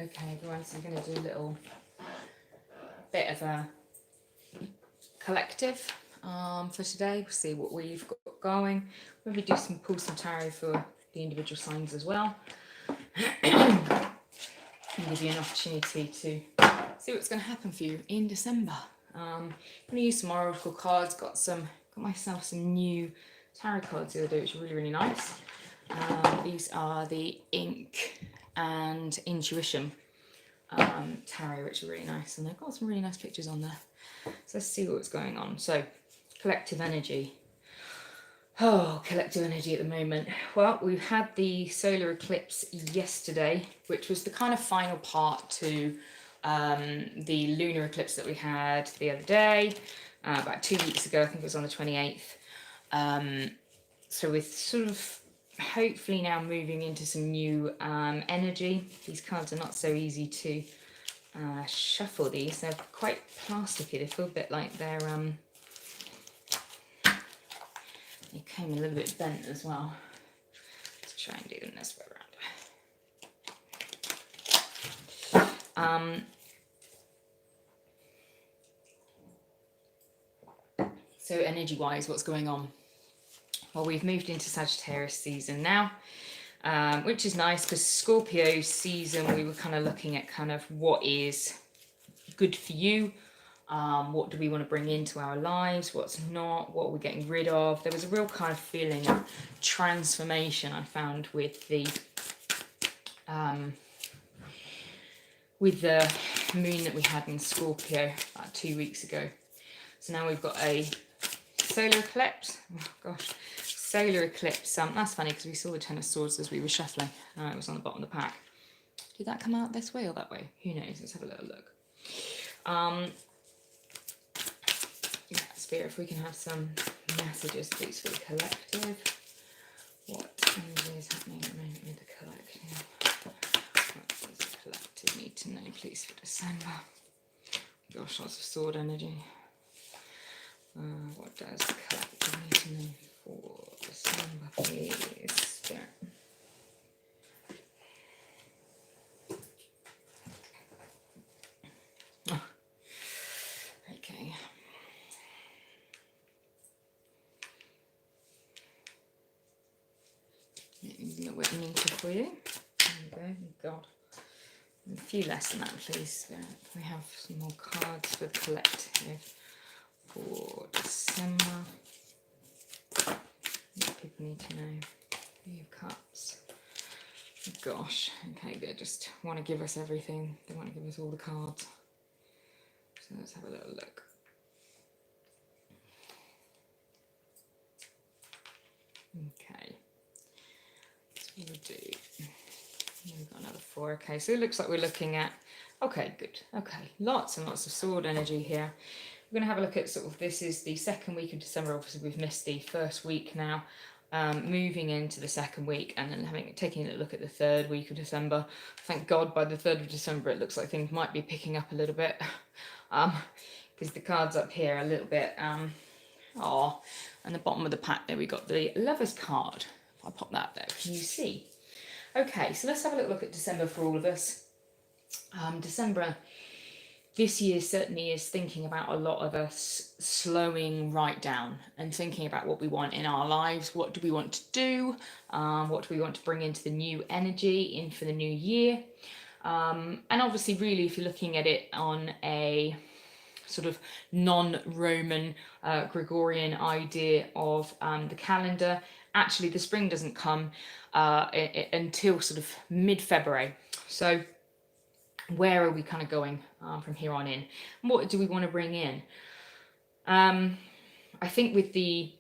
Okay, everyone, so I'm going to do a little bit of a collective for today. We'll see what we've got going. Maybe pull some tarot for the individual signs as well. And give you an opportunity to see what's going to happen for you in December. I'm going to use some oracle cards. Got myself some new tarot cards the other day, which are really, really nice. These are the Ink and Intuition tarot, which are really nice, and they've got some really nice pictures on there. So let's see what's going on. So, collective energy. Oh, collective energy at the moment. Well, we've had the solar eclipse yesterday, which was the kind of final part to the lunar eclipse that we had the other day, about 2 weeks ago. I think it was on the 28th. So we're sort of hopefully now moving into some new energy. These cards are not so easy to shuffle. These, they're quite plasticky. They feel a bit like they came a little bit bent as well. Let's try and do them this way around. So energy wise, what's going on? Well, we've moved into Sagittarius season now, which is nice because Scorpio season, we were kind of looking at kind of what is good for you. What do we want to bring into our lives? What's not? What are we getting rid of? There was a real kind of feeling of transformation I found with the moon that we had in Scorpio about 2 weeks ago. So now we've got a solar eclipse. Oh gosh, solar eclipse. That's funny because we saw the Ten of Swords as we were shuffling. It was on the bottom of the pack. Did that come out this way or that way? Who knows? Let's have a little look. Yeah, Spirit, if we can have some messages, please, for the collective. What energy is happening at the moment with the collective? What does the collective need to know, please, for December? Gosh, lots of sword energy. What does the collective need to know for December, please, Spirit? Oh. Okay. A little bit neater for you. There we go. God. A few less than that, please, Spirit. We have some more cards for the collective for December. What people need to know. Three of Cups. Gosh, okay, they just want to give us everything. They want to give us all the cards. So let's have a little look. Okay. So we'll do. We've got another 4. Okay, so it looks like we're looking at. Okay, good. Okay, lots and lots of sword energy here. We're going to have a look at sort of, this is the second week of December. Obviously, we've missed the first week now. Moving into the second week and then taking a look at the third week of December. Thank God by the 3rd of December, it looks like things might be picking up a little bit. Because the cards up here are a little bit, and the bottom of the pack there, we got the Lover's card. If I pop that there, can you see? Okay, so let's have a little look at December for all of us. December this year certainly is thinking about a lot of us slowing right down and thinking about what we want in our lives. What do we want to do? What do we want to bring into the new energy, in for the new year? And obviously, really, if you're looking at it on a sort of non-Roman Gregorian idea of the calendar, actually the spring doesn't come until sort of mid-February. So where are we kind of going from here on in? What do we want to bring in? I think we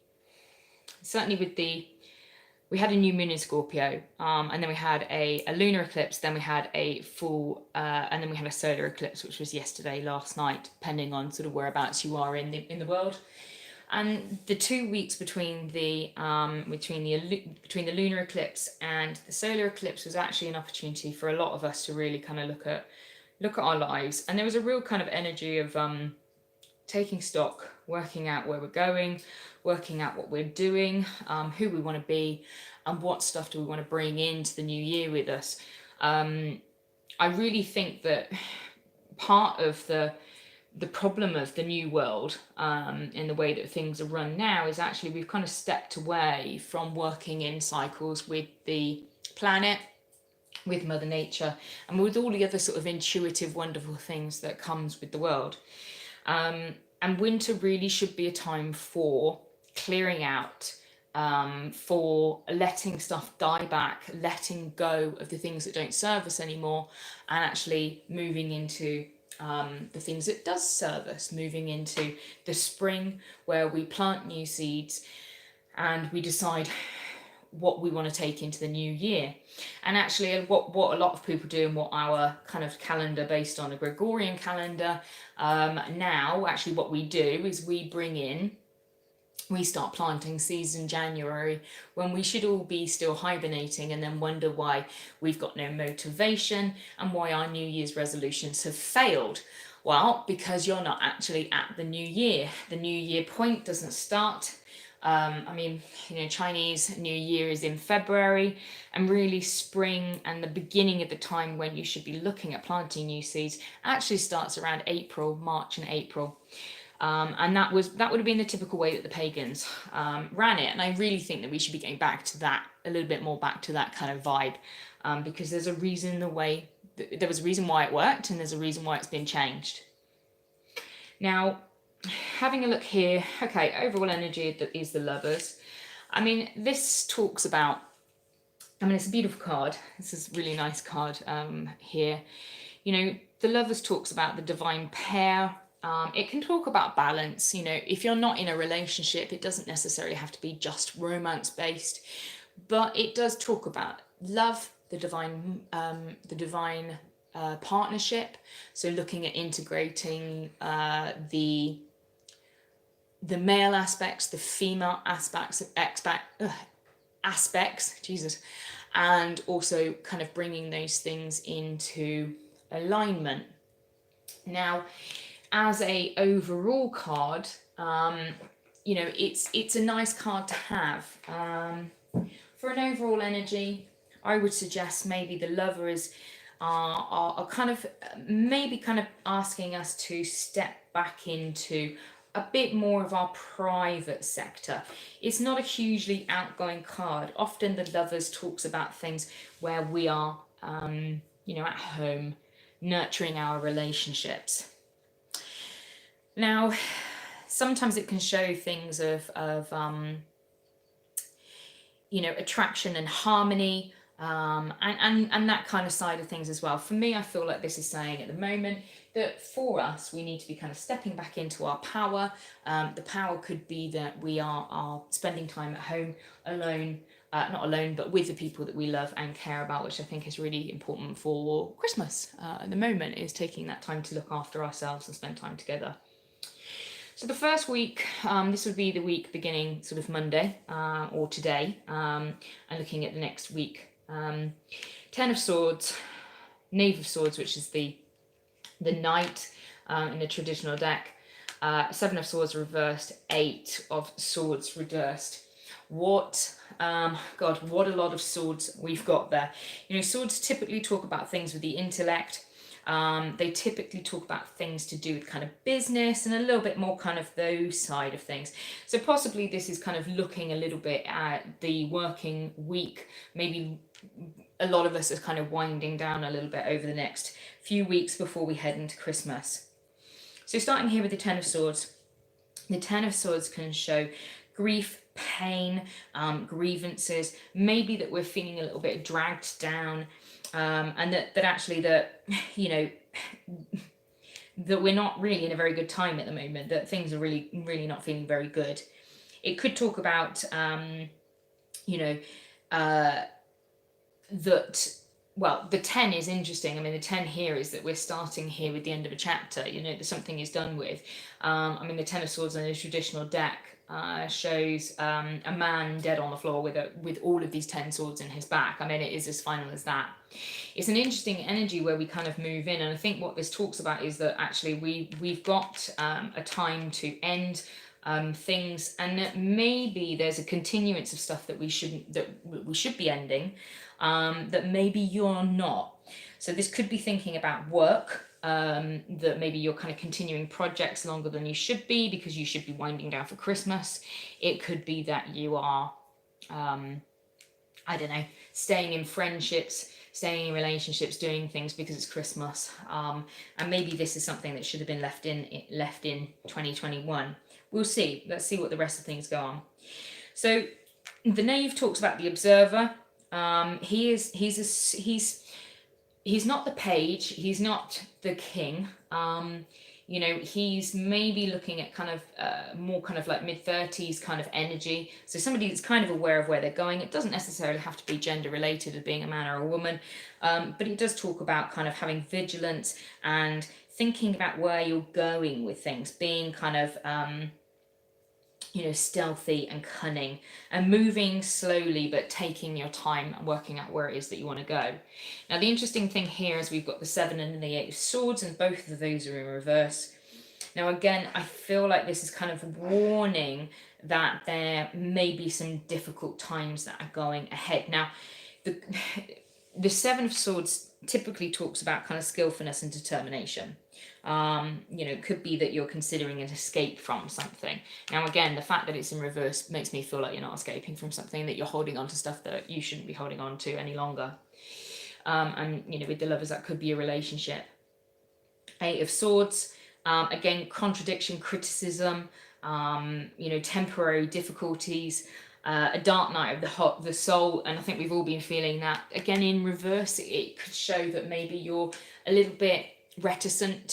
had a new moon in Scorpio, and then we had a lunar eclipse, then we had a full, and then we had a solar eclipse, which was yesterday, last night, depending on sort of whereabouts you are in the world. And the 2 weeks between the lunar eclipse and the solar eclipse was actually an opportunity for a lot of us to really kind of look at our lives. And there was a real kind of energy of taking stock, working out where we're going, working out what we're doing, who we want to be, and what stuff do we want to bring into the new year with us. I really think that part of the problem of the new world, in the way that things are run now, is actually we've kind of stepped away from working in cycles with the planet, with Mother Nature, and with all the other sort of intuitive, wonderful things that comes with the world. And winter really should be a time for clearing out, for letting stuff die back, letting go of the things that don't serve us anymore, and actually moving into the things that does serve us, moving into the spring where we plant new seeds and we decide what we want to take into the new year. And actually what a lot of people do, and what our kind of calendar based on a Gregorian calendar, now actually what we do is we start planting seeds in January, when we should all be still hibernating, and then wonder why we've got no motivation and why our New Year's resolutions have failed. Well, because you're not actually at the new year. The new year point doesn't start. I mean, Chinese New Year is in February, and really spring and the beginning of the time when you should be looking at planting new seeds actually starts around March and April. And that would have been the typical way that the pagans ran it. And I really think that we should be getting back to that, a little bit more back to that kind of vibe, because there's a reason there was a reason why it worked, and there's a reason why it's been changed. Now, having a look here, okay, overall energy is the Lovers. I mean, this talks about, it's a beautiful card. This is a really nice card here. The Lovers talks about the divine pair. It can talk about balance. If you're not in a relationship, it doesn't necessarily have to be just romance based, but it does talk about love, the divine partnership. So looking at integrating the male aspects, the female aspects, Jesus, and also kind of bringing those things into alignment. Now, as a overall card, it's a nice card to have. For an overall energy, I would suggest maybe the Lovers are kind of asking us to step back into a bit more of our private sector. It's not a hugely outgoing card. Often the Lovers talks about things where we are, at home, nurturing our relationships. Now, sometimes it can show things of attraction and harmony, and that kind of side of things as well. For me, I feel like this is saying at the moment that for us, we need to be kind of stepping back into our power. The power could be that we are spending time at home alone, not alone, but with the people that we love and care about, which I think is really important for Christmas at the moment, is taking that time to look after ourselves and spend time together. So the first week, this would be the week beginning sort of Monday or today, and looking at the next week. Ten of Swords, Knave of Swords, which is the Knight in the traditional deck, Seven of Swords reversed, Eight of Swords reversed. What a lot of swords we've got there. Swords typically talk about things with the intellect. They typically talk about things to do with kind of business and a little bit more kind of those side of things. So possibly this is kind of looking a little bit at the working week. Maybe a lot of us are kind of winding down a little bit over the next few weeks before we head into Christmas. So starting here with the Ten of Swords. The Ten of Swords can show grief, pain, grievances, maybe that we're feeling a little bit dragged down, and that actually that we're not really in a very good time at the moment, that things are really not feeling very good. It could talk about the 10 is interesting. The 10 here is that we're starting here with the end of a chapter, that something is done with. The Ten of Swords on the traditional deck shows a man dead on the floor with all of these 10 swords in his back. It is as final as that. It's an interesting energy where we kind of move in, and I think what this talks about is that actually we've got a time to end things, and that maybe there's a continuance of stuff that we should be ending, that maybe you're not. So this could be thinking about work, that maybe you're kind of continuing projects longer than you should be because you should be winding down for Christmas. It could be that you are, I don't know, staying in friendships, staying in relationships, doing things because it's Christmas. And maybe this is something that should have been left in 2021. We'll see. Let's see what the rest of things go on. So the Knave talks about the observer. He's not the page. He's not the king. You know, he's maybe looking at kind of more kind of like mid-30s kind of energy. So somebody that's kind of aware of where they're going. It doesn't necessarily have to be gender related of being a man or a woman, but it does talk about kind of having vigilance and thinking about where you're going with things, being kind of you know, stealthy and cunning and moving slowly but taking your time and working out where it is that you want to go. Now the interesting thing here is we've got the 7 and the 8 of swords, and both of those are in reverse. Now again, I feel like this is kind of warning that there may be some difficult times that are going ahead. Now the 7 of swords typically talks about kind of skillfulness and determination. You know, it could be that you're considering an escape from something. Now again, the fact that it's in reverse makes me feel like you're not escaping from something, that you're holding on to stuff that you shouldn't be holding on to any longer. And you know, with the Lovers, that could be a relationship. 8 of swords, again, contradiction, criticism, you know, temporary difficulties, a dark night of the soul. And I think we've all been feeling that. Again, in reverse, it could show that maybe you're a little bit reticent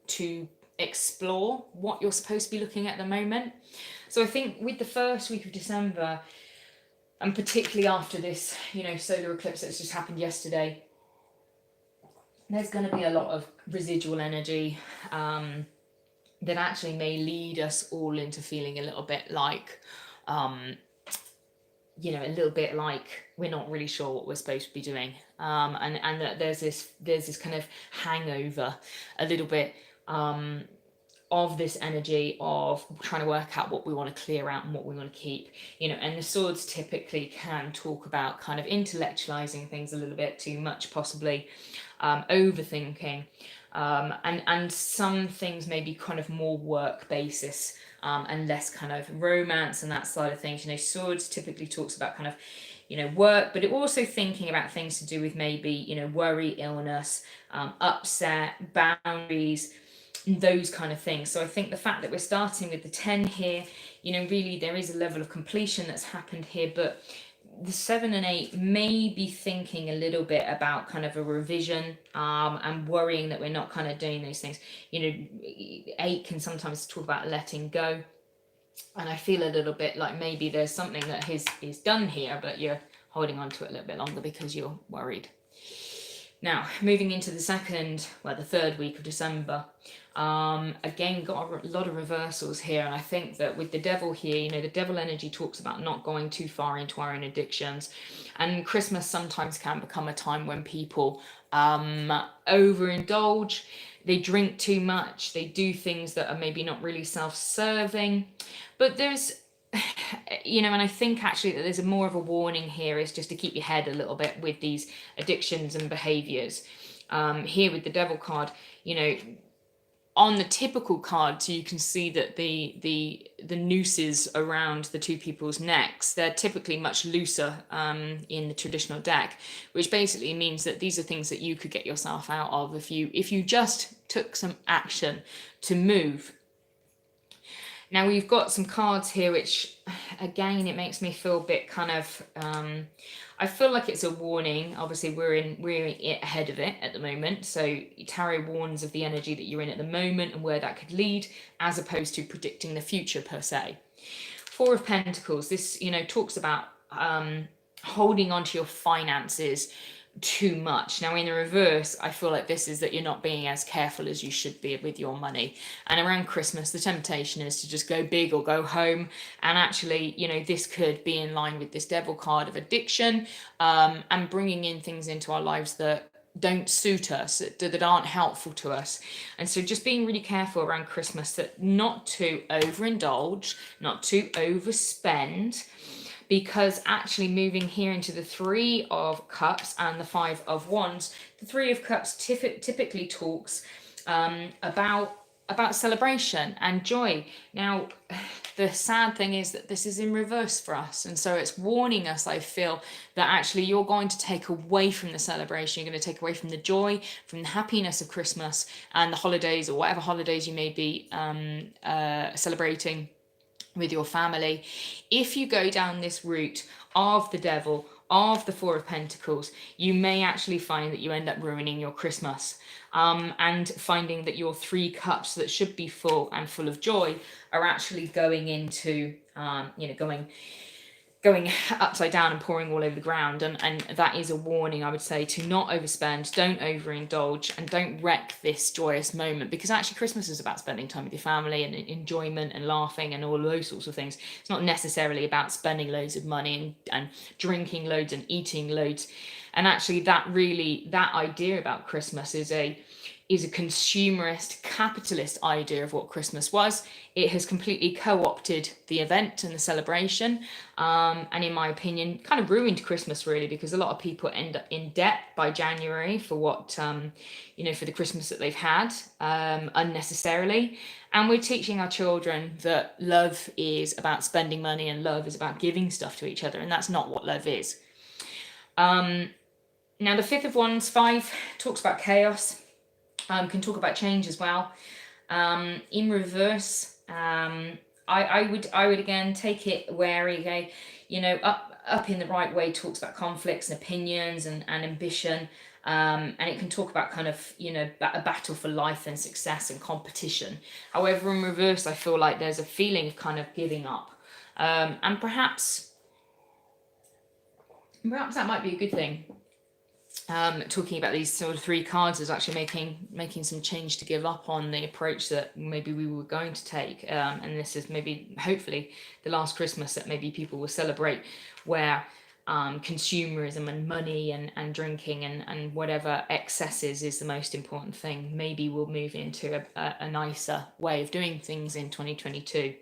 to explore what you're supposed to be looking at the moment. So I think with the first week of December, and particularly after this, you know, solar eclipse that's just happened yesterday, there's going to be a lot of residual energy that actually may lead us all into feeling a little bit like you know, a little bit like we're not really sure what we're supposed to be doing, and that there's this kind of hangover a little bit of this energy of trying to work out what we want to clear out and what we want to keep, you know. And the swords typically can talk about kind of intellectualizing things a little bit too much, possibly overthinking, and some things maybe kind of more work basis, and less kind of romance and that side of things. You know, swords typically talks about kind of, you know, work, but it also thinking about things to do with maybe, you know, worry, illness, upset, boundaries, those kind of things. So I think the fact that we're starting with the 10 here, you know, really there is a level of completion that's happened here, but the 7 and 8 may be thinking a little bit about kind of a revision, and worrying that we're not kind of doing those things. You know, 8 can sometimes talk about letting go, and I feel a little bit like maybe there's something that is done here, but you're holding on to it a little bit longer because you're worried. Now, moving into the third week of December, again, got a lot of reversals here. And I think that with the devil here, you know, the devil energy talks about not going too far into our own addictions. And Christmas sometimes can become a time when people overindulge. They drink too much. They do things that are maybe not really self-serving. But there's, you know, and I think actually that there's more of a warning here, is just to keep your head a little bit with these addictions and behaviors. Here with the devil card, you know, on the typical card, so you can see that the nooses around the two people's necks, they're typically much looser in the traditional deck, which basically means that these are things that you could get yourself out of if you just took some action to move. Now we've got some cards here, which again, it makes me feel a bit kind of, I feel like it's a warning. Obviously we're ahead of it at the moment. So tarot warns of the energy that you're in at the moment and where that could lead, as opposed to predicting the future per se. 4 of Pentacles, this, you know, talks about holding on to your finances too much. Now in the reverse, I feel like this is that you're not being as careful as you should be with your money. And around Christmas, the temptation is to just go big or go home. And actually, you know, this could be in line with this devil card of addiction, and bringing in things into our lives that don't suit us, that aren't helpful to us. And so just being really careful around Christmas, that not to overindulge, not to overspend, because actually moving here into the Three of Cups and the Five of Wands, the Three of Cups typically talks about celebration and joy. Now, the sad thing is that this is in reverse for us, and so it's warning us, I feel, that actually you're going to take away from the celebration, you're going to take away from the joy, from the happiness of Christmas and the holidays, or whatever holidays you may be celebrating with your family. If you go down this route of the devil, of the Four of Pentacles, you may actually find that you end up ruining your Christmas, and finding that your three cups that should be full and full of joy are actually going into, going upside down and pouring all over the ground. And that is a warning, I would say, to not overspend, don't overindulge, and don't wreck this joyous moment, because actually Christmas is about spending time with your family and enjoyment and laughing and all those sorts of things. It's not necessarily about spending loads of money and drinking loads and eating loads. And actually that idea about Christmas is a consumerist, capitalist idea of what Christmas was. It has completely co-opted the event and the celebration, and in my opinion, kind of ruined Christmas, really, because a lot of people end up in debt by January for what, for the Christmas that they've had, unnecessarily. And we're teaching our children that love is about spending money and love is about giving stuff to each other, and that's not what love is. Now, the Fifth of Wands, 5, talks about chaos. Can talk about change as well. In reverse, I would again take it wary. Okay, up in the right way talks about conflicts and opinions and ambition, and it can talk about kind of a battle for life and success and competition. However, in reverse, I feel like there's a feeling of kind of giving up, and perhaps that might be a good thing. Talking about these sort of three cards is actually making some change to give up on the approach that maybe we were going to take, and this is maybe hopefully the last Christmas that maybe people will celebrate, where consumerism and money and drinking and whatever excesses is the most important thing. Maybe we'll move into a nicer way of doing things in 2022.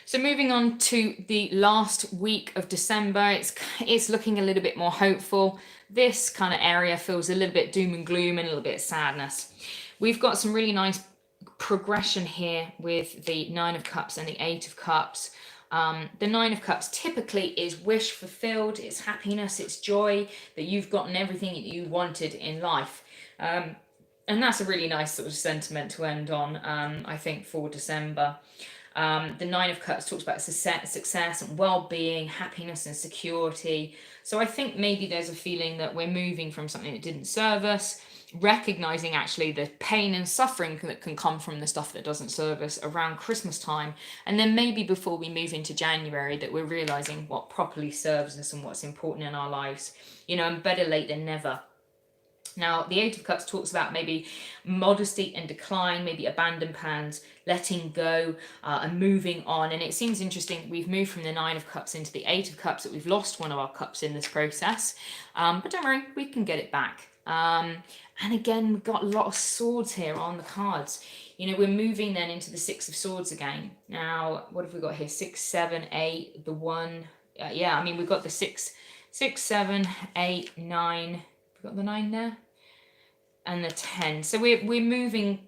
So moving on to the last week of December, it's looking a little bit more hopeful. This kind of area feels a little bit doom and gloom and a little bit of sadness. We've got some really nice progression here with the Nine of Cups and the Eight of Cups. The Nine of Cups typically is wish fulfilled, it's happiness, it's joy, that you've gotten everything that you wanted in life. And that's a really nice sort of sentiment to end on, I think, for December. The Nine of Cups talks about success and well-being, happiness and security. So I think maybe there's a feeling that we're moving from something that didn't serve us, recognizing actually the pain and suffering that can come from the stuff that doesn't serve us around Christmas time. And then maybe before we move into January, that we're realizing what properly serves us and what's important in our lives. And better late than never. Now, the Eight of Cups talks about maybe modesty and decline, maybe abandoned plans, letting go, and moving on. And it seems interesting, we've moved from the Nine of Cups into the Eight of Cups, that we've lost one of our cups in this process. But don't worry, we can get it back. And again, we've got a lot of swords here on the cards. We're moving then into the Six of Swords again. Now, what have we got here? 6, 7, 8, the 1. We've got the 6, 7, 8, 9. We've got the 9 there. And the 10. So we're moving,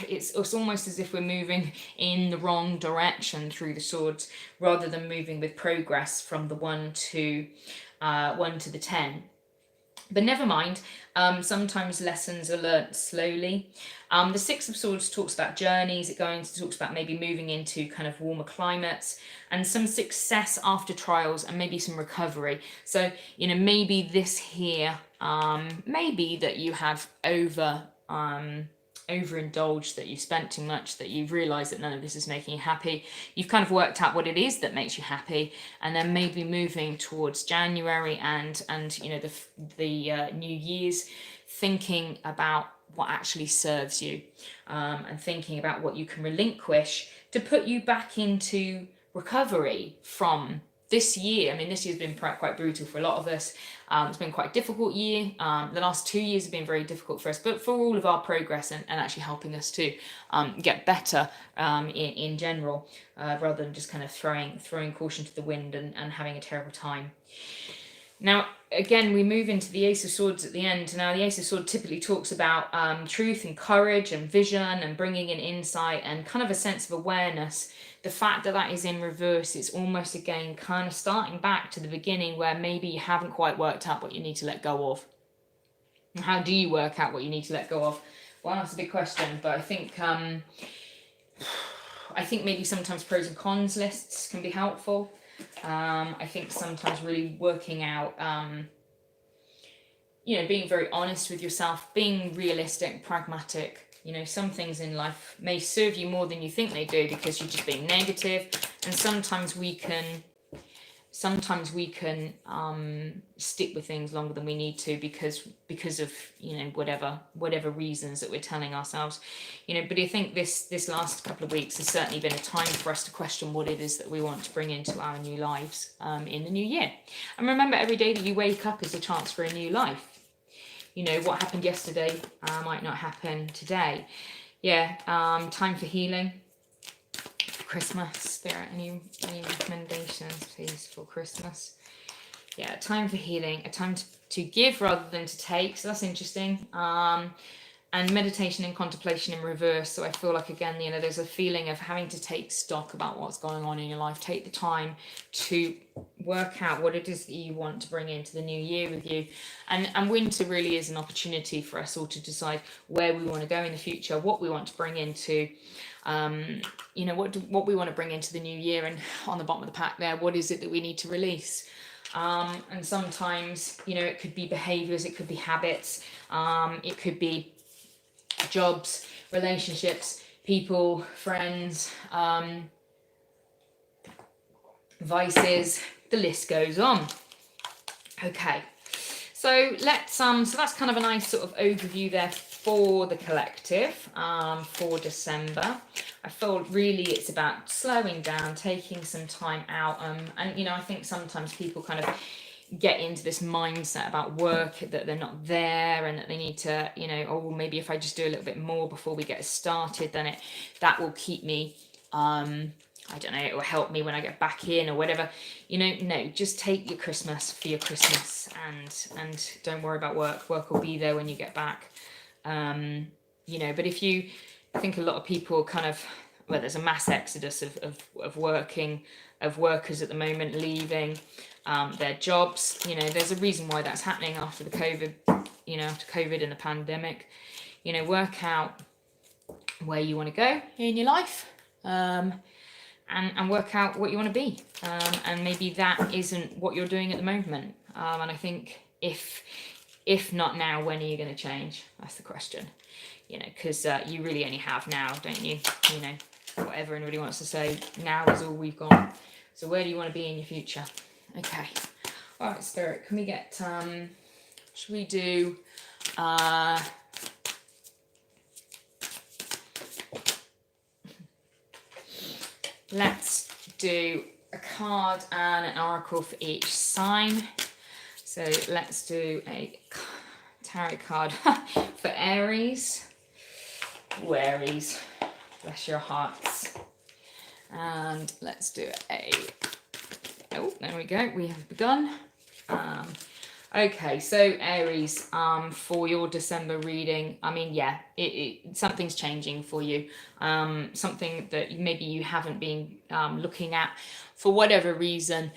it's almost as if we're moving in the wrong direction through the swords, rather than moving with progress from the 1 to the 10. But never mind, sometimes lessons are learnt slowly. The Six of Swords talks about journeys. It talks about maybe moving into kind of warmer climates and some success after trials and maybe some recovery. So, maybe this here, maybe that you have overindulged, that you've spent too much, that you've realized that none of this is making you happy. You've kind of worked out what it is that makes you happy, and then maybe moving towards January and the New Year's, thinking about what actually serves you, and thinking about what you can relinquish to put you back into recovery from this year, I mean, this year's been quite brutal for a lot of us. It's been quite a difficult year. The last 2 years have been very difficult for us, but for all of our progress and actually helping us to get better in general, rather than just kind of throwing caution to the wind and having a terrible time. Now, again, we move into the Ace of Swords at the end. Now, the Ace of Swords typically talks about truth and courage and vision and bringing in insight and kind of a sense of awareness. The fact that that is in reverse, it's almost again kind of starting back to the beginning where maybe you haven't quite worked out what you need to let go of. And how do you work out what you need to let go of? Well, that's a big question, but I think maybe sometimes pros and cons lists can be helpful. I think sometimes really working out, being very honest with yourself, being realistic, pragmatic. Some things in life may serve you more than you think they do because you're just being negative, and sometimes we can stick with things longer than we need to because of whatever reasons that we're telling ourselves. But I think this last couple of weeks has certainly been a time for us to question what it is that we want to bring into our new lives in the new year. And remember, every day that you wake up is a chance for a new life. What happened yesterday might not happen today. Time for healing. Christmas, Spirit, any recommendations please for Christmas? Time for healing, a time to give rather than to take, so that's interesting. And meditation and contemplation in reverse. So I feel like, again, there's a feeling of having to take stock about what's going on in your life. Take the time to work out what it is that you want to bring into the new year with you. And winter really is an opportunity for us all to decide where we want to go in the future, what we want to bring into, what we want to bring into the new year. And on the bottom of the pack there, what is it that we need to release? And sometimes, it could be behaviors, it could be habits, it could be jobs, relationships, people, friends, vices, the list goes on. Okay, so let's so that's kind of a nice sort of overview there for the collective for December. I feel really it's about slowing down, taking some time out, and I think sometimes people kind of get into this mindset about work that they're not there and that they need to, maybe if I just do a little bit more before we get started, then that will keep me, I don't know, it will help me when I get back in or whatever. No, just take your Christmas for your Christmas and don't worry about work. Work will be there when you get back. But I think a lot of people kind of, there's a mass exodus of workers at the moment leaving their jobs. There's a reason why that's happening after the COVID, after COVID and the pandemic. Work out where you want to go in your life, and work out what you want to be. And maybe that isn't what you're doing at the moment. And I think if not now, when are you going to change? That's the question. Because you really only have now, don't you? Whatever anybody wants to say, now is all we've got. So where do you want to be in your future? Okay. All right, Spirit, can we get, should we do, let's do a card and an oracle for each sign. So let's do a tarot card for Aries. Ooh, Aries, bless your hearts. And let's do there we go, we have begun. Okay, so Aries, for your December reading, I mean, something's changing for you. Something that maybe you haven't been looking at for whatever reason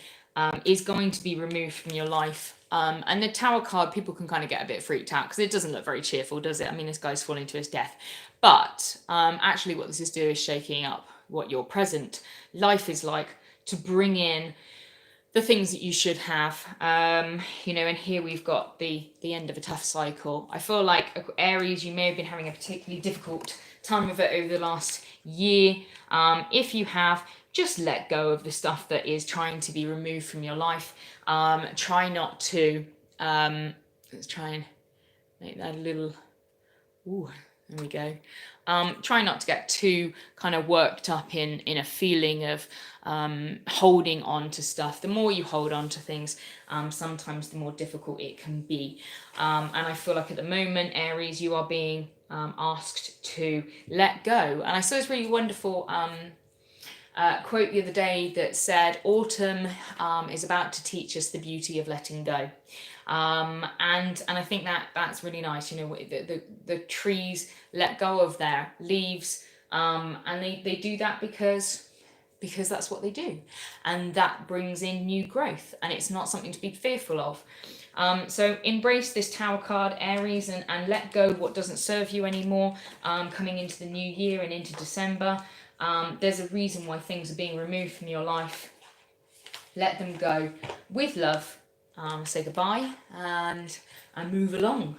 is going to be removed from your life. And the Tower card, people can kind of get a bit freaked out because it doesn't look very cheerful, does it? I mean, this guy's falling to his death. But actually what this is doing is shaking up what your present life is like to bring in the things that you should have, and here we've got the end of a tough cycle. I feel like Aries, you may have been having a particularly difficult time of it over the last year. If you have, just let go of the stuff that is trying to be removed from your life. Try not to, let's try and make that a little, There we go. Try not to get too kind of worked up in a feeling of holding on to stuff. The more you hold on to things, sometimes the more difficult it can be. And I feel like at the moment, Aries, you are being asked to let go. And I saw this really wonderful quote the other day that said, autumn is about to teach us the beauty of letting go. And I think that's really nice. You know, the trees let go of their leaves, and they do that because that's what they do, and that brings in new growth, and it's not something to be fearful of. So embrace this Tower card, Aries, and let go of what doesn't serve you anymore, coming into the new year and into December. There's a reason why things are being removed from your life. Let them go with love. Say goodbye and move along.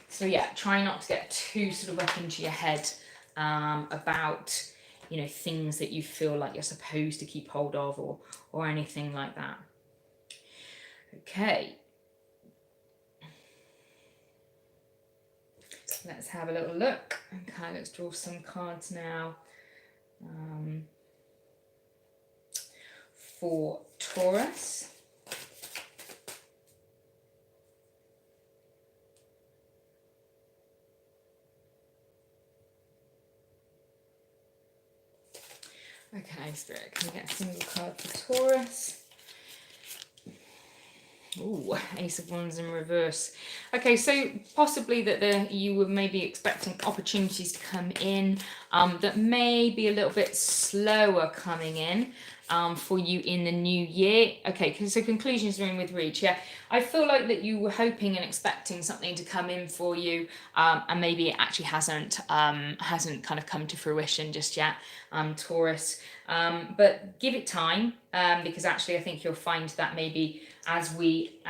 So yeah, try not to get too sort of up into your head about, you know, things that you feel like you're supposed to keep hold of, or anything like that. Okay. Let's have a little look. Okay, let's draw some cards now. For Taurus. Okay, Spirit, can we get a single card for Taurus? Ooh, Ace of Wands in reverse. Okay, so possibly that you were maybe expecting opportunities to come in that may be a little bit slower coming in for you in the new year. Okay, so conclusions are in with reach. Yeah, I feel like that you were hoping and expecting something to come in for you, and maybe it actually hasn't kind of come to fruition just yet, Taurus. But give it time, because actually I think you'll find that maybe as we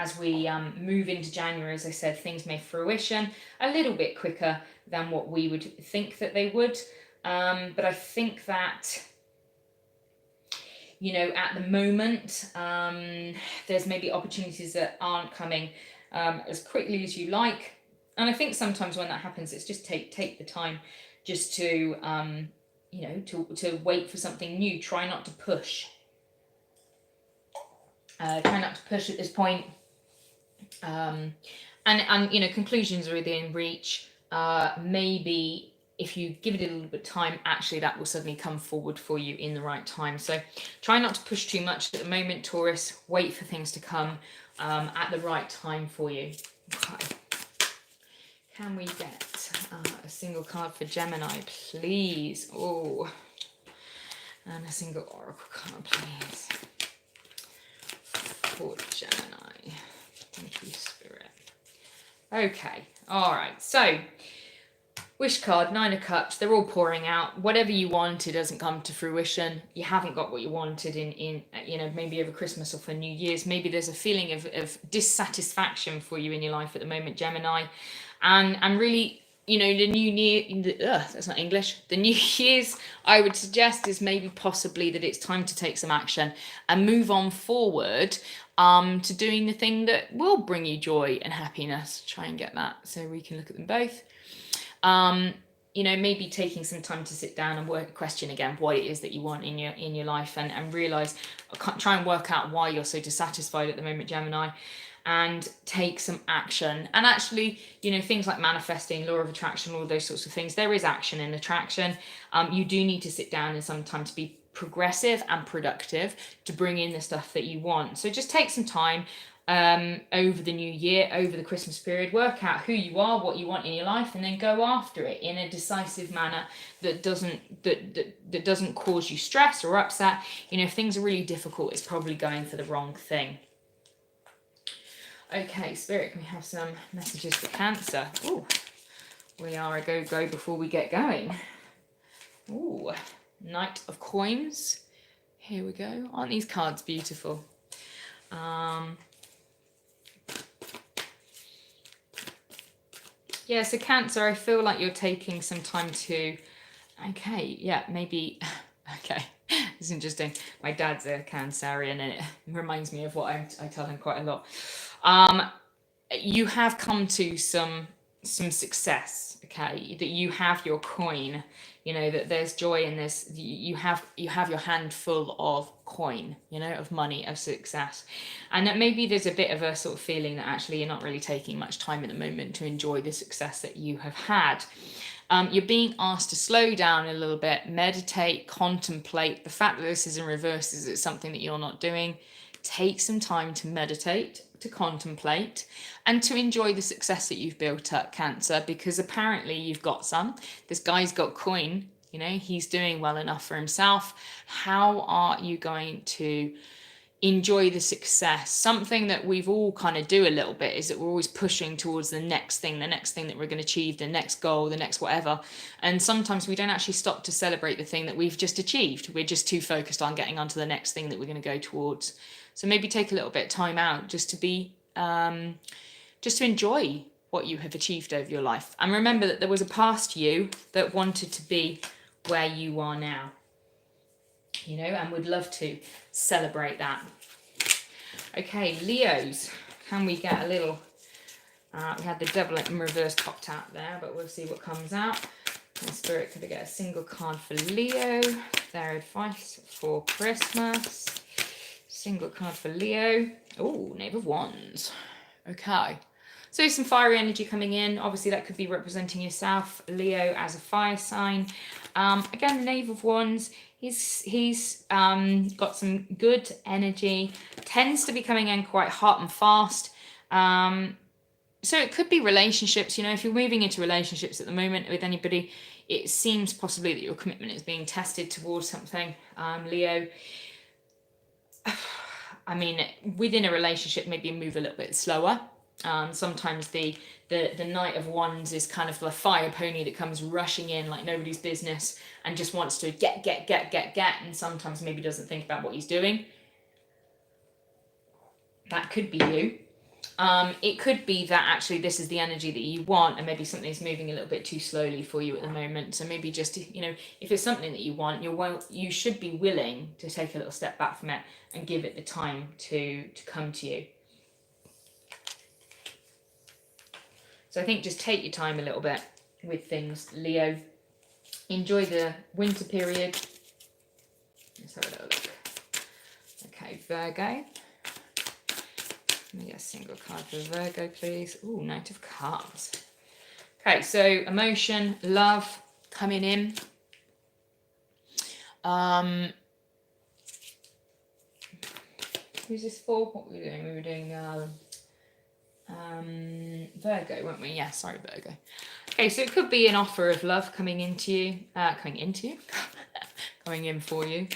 move into January, as I said, things may fruition a little bit quicker than what we would think that they would. But I think that, you know, at the moment, there's maybe opportunities that aren't coming as quickly as you like. And I think sometimes when that happens, it's just take the time just to, you know, to wait for something new. Try not to push. Try not to push at this point. And you know, conclusions are within reach. Maybe if you give it a little bit of time, actually that will suddenly come forward for you in the right time. So try not to push too much at the moment, Taurus. Wait for things to come at the right time for you. Okay. Can we get a single card for Gemini, please? Oh, and a single oracle card, please, for Gemini. Thank you, Spirit. Okay, all right. So, wish card, Nine of Cups. They're all pouring out. Whatever you wanted doesn't come to fruition. You haven't got what you wanted in you know, maybe over Christmas or for New Year's. Maybe there's a feeling of dissatisfaction for you in your life at the moment, Gemini, and really, you know, the new year, that's not English. The New Year's, I would suggest, is maybe possibly that it's time to take some action and move on forward to doing the thing that will bring you joy and happiness. Try and get that so we can look at them both. You know, maybe taking some time to sit down and question again what it is that you want in your life, and realize, try and work out why you're so dissatisfied at the moment, Gemini, and take some action. And actually, you know, things like manifesting, law of attraction, all those sorts of things, there is action in attraction. You do need to sit down and sometimes be progressive and productive to bring in the stuff that you want. So just take some time over the new year, over the Christmas period, work out who you are, what you want in your life, and then go after it in a decisive manner that doesn't cause you stress or upset. You know, if things are really difficult, it's probably going for the wrong thing. Okay, Spirit, can we have some messages for Cancer? Ooh, we are a go before we get going. Ooh, Knight of Coins. Here we go. Aren't these cards beautiful? Yeah, so Cancer, I feel like you're taking some time to, okay, yeah, maybe, okay, it's interesting. My dad's a Cancerian, and it reminds me of what I tell him quite a lot. You have come to some some success, okay, that you have your coin, you know, that there's joy in this, you have your hand full of coin, you know, of money, of success, and that maybe there's a bit of a sort of feeling that actually you're not really taking much time at the moment to enjoy the success that you have had. You're being asked to slow down a little bit, meditate, contemplate. The fact that this is in reverse is it's something that you're not doing. Take some time to meditate, to contemplate, and to enjoy the success that you've built up, Cancer, because apparently you've got some. This guy's got coin, you know, he's doing well enough for himself. How are you going to enjoy the success? Something that we've all kind of do a little bit is that we're always pushing towards the next thing that we're going to achieve, the next goal, the next whatever, and sometimes we don't actually stop to celebrate the thing that we've just achieved. We're just too focused on getting onto the next thing that we're going to go towards. So maybe take a little bit of time out just to be just to enjoy what you have achieved over your life, and remember that there was a past you that wanted to be where you are now, you know, and would love to celebrate that. Okay, Leos, can we get a little, we had the devil in reverse popped out there, but we'll see what comes out. And Spirit, could I get a single card for Leo, their advice for Christmas? Single card for Leo. Oh, Knave of Wands. Okay. So some fiery energy coming in. Obviously, that could be representing yourself, Leo, as a fire sign. Again, the Knave of Wands. He's got some good energy. Tends to be coming in quite hot and fast. So it could be relationships. You know, if you're moving into relationships at the moment with anybody, it seems possibly that your commitment is being tested towards something, Leo. I mean, within a relationship, maybe move a little bit slower. Sometimes the Knight of Wands is kind of the fire pony that comes rushing in like nobody's business and just wants to get, and sometimes maybe doesn't think about what he's doing. That could be you. It could be that actually this is the energy that you want, and maybe something's moving a little bit too slowly for you at the moment. So maybe just, you know, if it's something that you want, you should be willing to take a little step back from it and give it the time to come to you. So I think just take your time a little bit with things, Leo. Enjoy the winter period. Let's have a little look. Okay, Virgo. Let me get a single card for Virgo, please. Ooh, Knight of Cups. Okay, so emotion, love coming in. Who's this for? What were we doing? We were doing Virgo, weren't we? Yeah, sorry, Virgo. Okay, so it could be an offer of love coming into you, coming in for you.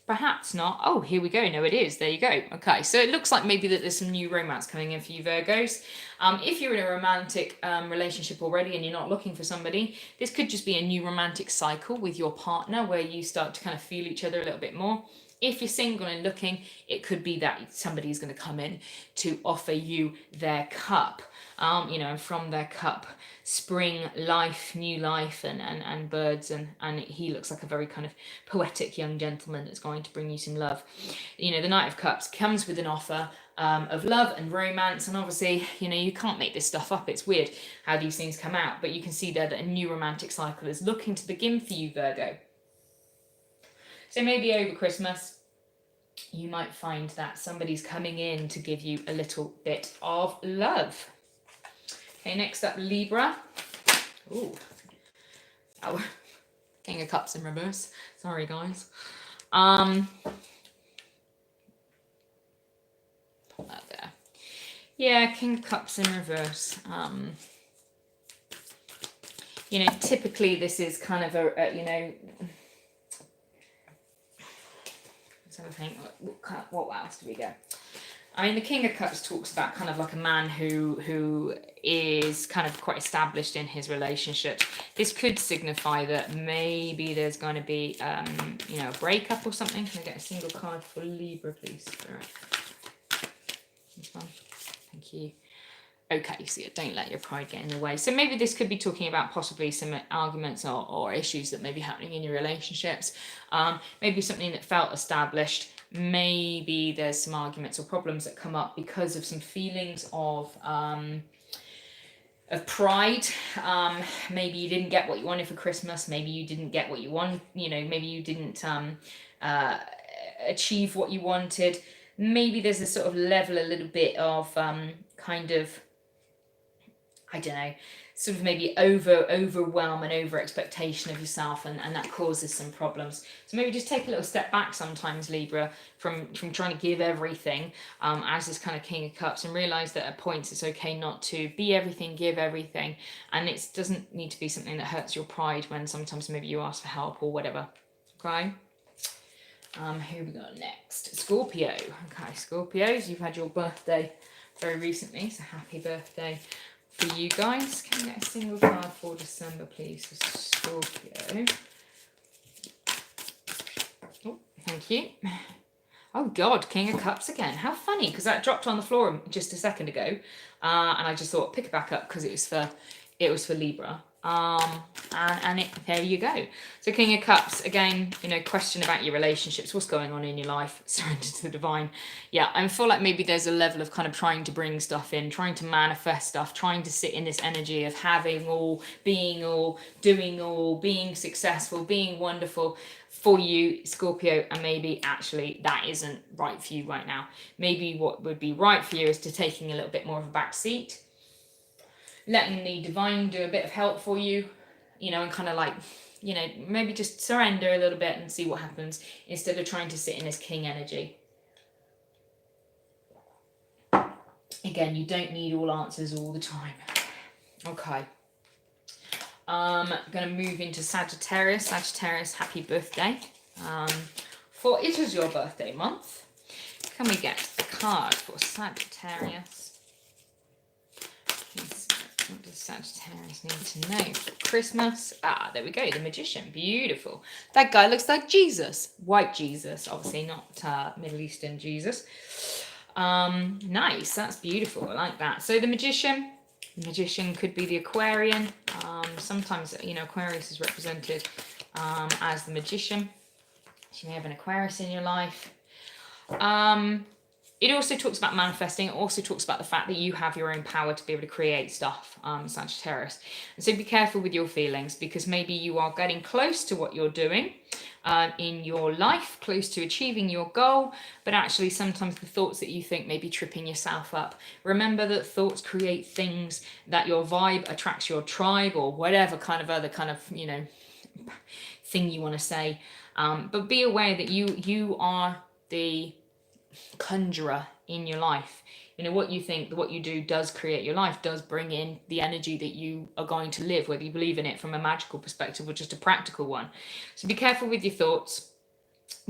Perhaps not. Oh, here we go. No, it is. There you go. Okay, so it looks like maybe that there's some new romance coming in for you, Virgos. If you're in a romantic relationship already and you're not looking for somebody, this could just be a new romantic cycle with your partner where you start to kind of feel each other a little bit more. If you're single and looking, it could be that somebody is going to come in to offer you their cup, you know, and from their cup spring life, new life, and birds, and he looks like a very kind of poetic young gentleman that's going to bring you some love. You know, the Knight of Cups comes with an offer of love and romance, and obviously, you know, you can't make this stuff up. It's weird how these things come out, but you can see there that a new romantic cycle is looking to begin for you, Virgo. So maybe over Christmas, you might find that somebody's coming in to give you a little bit of love. Okay, next up, Libra. Ooh. Oh, King of Cups in reverse. Sorry, guys. Put that there. Yeah, King of Cups in reverse. You know, typically this is kind of a you know, so I think, what else do we get? I mean, the King of Cups talks about kind of like a man who is kind of quite established in his relationships. This could signify that maybe there's going to be, you know, a breakup or something. Can I get a single card for Libra, please? All right. This one. Thank you. Okay, so don't let your pride get in the way. So maybe this could be talking about possibly some arguments or issues that may be happening in your relationships. Maybe something that felt established. Maybe there's some arguments or problems that come up because of some feelings of pride. Maybe you didn't get what you wanted for Christmas. Maybe you didn't get what you want. Maybe you didn't achieve what you wanted. Maybe there's a sort of level, a little bit of kind of, I don't know, sort of maybe overwhelm and over expectation of yourself, and that causes some problems. So maybe just take a little step back sometimes, Libra, from trying to give everything as this kind of King of Cups, and realize that at points it's okay not to be everything, give everything, and it doesn't need to be something that hurts your pride when sometimes maybe you ask for help or whatever. Okay. Who we got next? Scorpio. Okay, Scorpios, you've had your birthday very recently, so happy birthday for you guys. Can I get a single card for December, please, for Scorpio? Oh, thank you. Oh God, King of Cups again. How funny, because that dropped on the floor just a second ago, and I just thought pick it back up because it was for Libra. And there you go. So King of Cups again. Question about your relationships. What's going on in your life? Surrender to the divine. Yeah, I feel like maybe there's a level of kind of trying to bring stuff in, trying to manifest stuff, trying to sit in this energy of having all, being all, doing all, being successful, being wonderful for you, Scorpio, and maybe actually that isn't right for you right now. Maybe what would be right for you is to taking a little bit more of a back seat, letting the divine do a bit of help for you, and kind of like, maybe just surrender a little bit and see what happens instead of trying to sit in this king energy. Again, you don't need all answers all the time. Okay. Going to move into Sagittarius. Sagittarius, happy birthday. For it is your birthday month. Can we get a card for Sagittarius? What does Sagittarius need to know for Christmas? There we go, the Magician. Beautiful. That guy looks like Jesus. White Jesus, obviously, not Middle Eastern Jesus. Nice, that's beautiful. I like that. So the Magician could be the Aquarian. Sometimes, Aquarius is represented as the Magician. So you may have an Aquarius in your life. It also talks about manifesting. It also talks about the fact that you have your own power to be able to create stuff, Sagittarius. And so be careful with your feelings, because maybe you are getting close to what you're doing in your life, close to achieving your goal, but actually sometimes the thoughts that you think may be tripping yourself up. Remember that thoughts create things, that your vibe attracts your tribe, or whatever kind of other kind of, thing you want to say. But be aware that you are the conjurer in your life. What you think, what you do does create your life, does bring in the energy that you are going to live, whether you believe in it from a magical perspective or just a practical one. So be careful with your thoughts.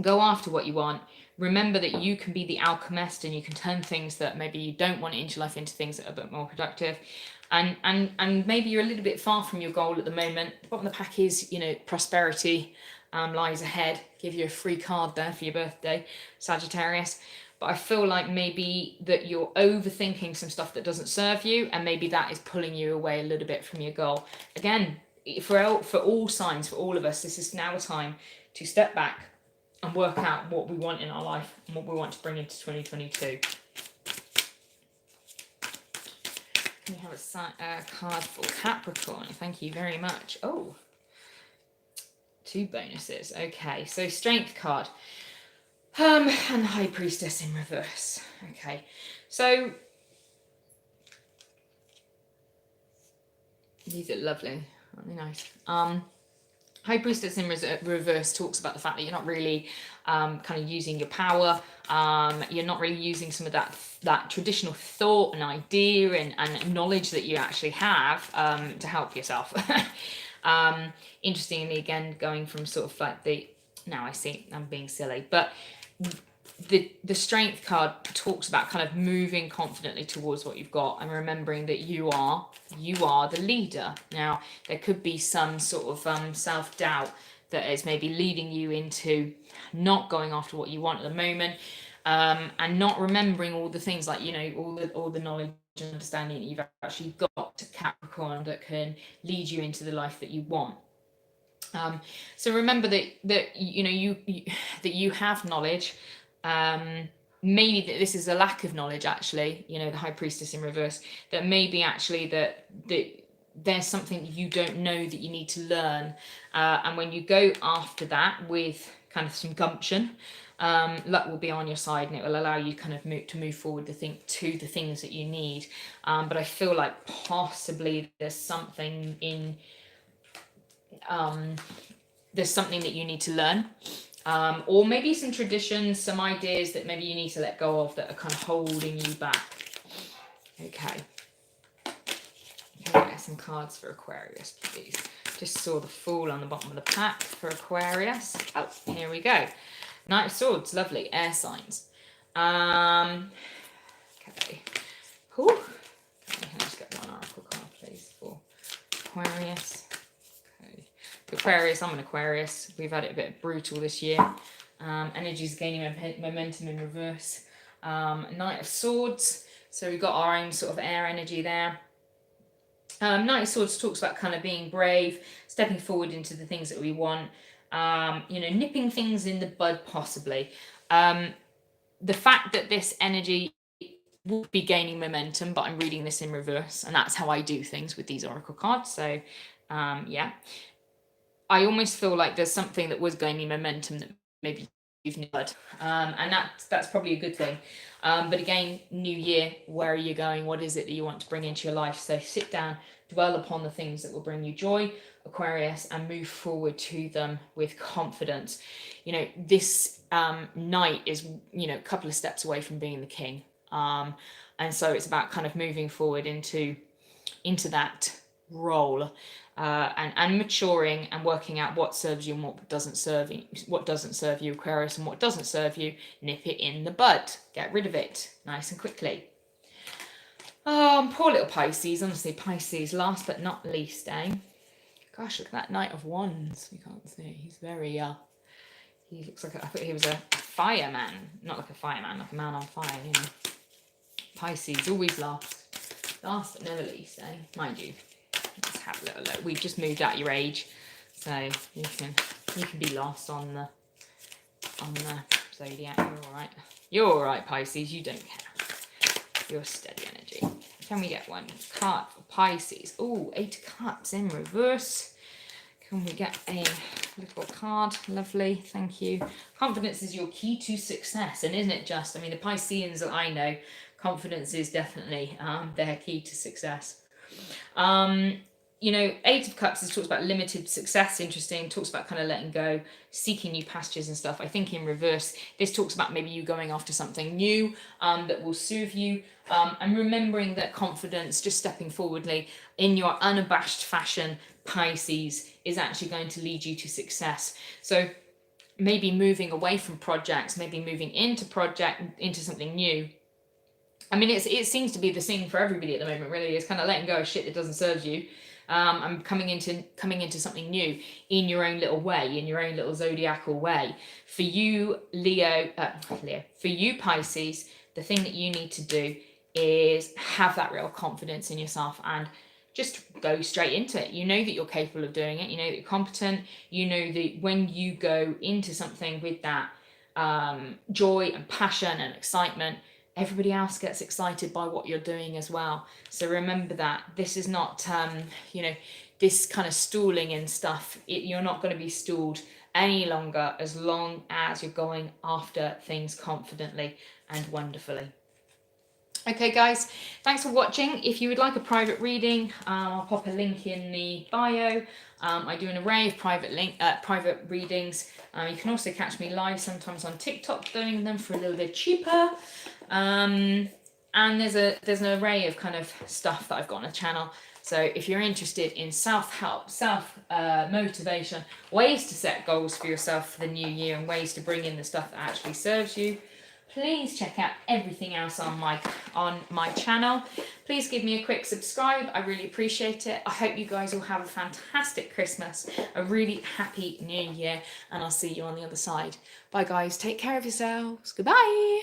Go after what you want. Remember that you can be the alchemist, and you can turn things that maybe you don't want into life into things that are a bit more productive. And maybe you're a little bit far from your goal at the moment. The bottom of the pack is, prosperity lies ahead. Give you a free card there for your birthday, Sagittarius. But I feel like maybe that you're overthinking some stuff that doesn't serve you, and maybe that is pulling you away a little bit from your goal. Again, for all signs, for all of us, this is now a time to step back and work out what we want in our life and what we want to bring into 2022. Can we have a card for Capricorn? Thank you very much. Oh, 2 bonuses. Okay, so Strength card. And the High Priestess in reverse. Okay, so these are lovely, aren't they nice? High Priestess in reverse talks about the fact that you're not really kind of using your power. You're not really using some of that traditional thought and idea and knowledge that you actually have to help yourself. Interestingly, again, going from sort of like now I see I'm being silly, but the Strength card talks about kind of moving confidently towards what you've got, and remembering that you are the leader. Now, there could be some sort of self-doubt that is maybe leading you into not going after what you want at the moment, and not remembering all the things like, all the knowledge and understanding that you've actually got to Capricorn that can lead you into the life that you want. So remember that you have knowledge, maybe that this is a lack of knowledge, actually, you know, the High Priestess in reverse, that maybe actually that there's something you don't know that you need to learn. And when you go after that with kind of some gumption, luck will be on your side, and it will allow you kind of move forward to the things that you need. But I feel like possibly there's something that you need to learn. Or maybe some traditions, some ideas that maybe you need to let go of that are kind of holding you back. Okay. Can I get some cards for Aquarius, please? Just saw the Fool on the bottom of the pack for Aquarius. Oh, here we go. Knight of Swords, lovely. Air signs. Okay. Whew. Can I just get one oracle card, please, for Aquarius? Okay. Aquarius, I'm an Aquarius. We've had it a bit brutal this year. Energy's gaining momentum in reverse. Knight of Swords. So we've got our own sort of air energy there. Knight of Swords talks about kind of being brave, stepping forward into the things that we want, you know, nipping things in the bud possibly. The fact that this energy will be gaining momentum, but I'm reading this in reverse, and that's how I do things with these oracle cards. So yeah, I almost feel like there's something that was gaining momentum that maybe you've nipped, and that's probably a good thing. But again, new year, where are you going? What is it that you want to bring into your life? So sit down, dwell upon the things that will bring you joy, Aquarius, and move forward to them with confidence. You know, this knight is, you know, a couple of steps away from being the king. And so it's about kind of moving forward into that role, and maturing and working out what serves you and what doesn't serve you, Aquarius, and what doesn't serve you, nip it in the bud, get rid of it nice and quickly. Poor little Pisces, honestly. Pisces, last but not least, eh? Gosh, look at that Knight of Wands. You can't see, he's very he looks like I thought he was a fireman, not like a fireman, like a man on fire, you know. Pisces, always last but never least, eh? Mind you, let's have a little look. We've just moved out your age, so you can be lost on the zodiac. You're all right, Pisces. You don't care. You're steady energy. Can we get one card for Pisces? Oh, 8 of Cups in reverse. Can we get a little card? Lovely, thank you. Confidence is your key to success, and isn't it just? I mean, the Pisceans that I know, confidence is definitely their key to success. You know, 8 of Cups talks about limited success, interesting, talks about kind of letting go, seeking new pastures and stuff. I think in reverse, this talks about maybe you going after something new that will serve you, and remembering that confidence, just stepping forwardly in your unabashed fashion, Pisces, is actually going to lead you to success. So maybe moving away from projects, maybe moving into something new. I mean, it seems to be the same for everybody at the moment, really. It's kind of letting go of shit that doesn't serve you, and coming into something new in your own little way, in your own little zodiacal way. For you, for you, Pisces, the thing that you need to do is have that real confidence in yourself and just go straight into it. You know that you're capable of doing it. You know that you're competent. You know that when you go into something with that joy and passion and excitement, everybody else gets excited by what you're doing as well. So remember that this is not, you know, this kind of stalling and stuff. You're not going to be stalled any longer as long as you're going after things confidently and wonderfully. Okay, guys, thanks for watching. If you would like a private reading, I'll pop a link in the bio. I do an array of private readings. You can also catch me live sometimes on TikTok doing them for a little bit cheaper. And there's an array of kind of stuff that I've got on the channel. So if you're interested in self-help, motivation, ways to set goals for yourself for the new year and ways to bring in the stuff that actually serves you, please check out everything else on my channel. Please give me a quick subscribe. I really appreciate it. I hope you guys will have a fantastic Christmas, a really happy new year, and I'll see you on the other side. Bye guys, take care of yourselves. Goodbye.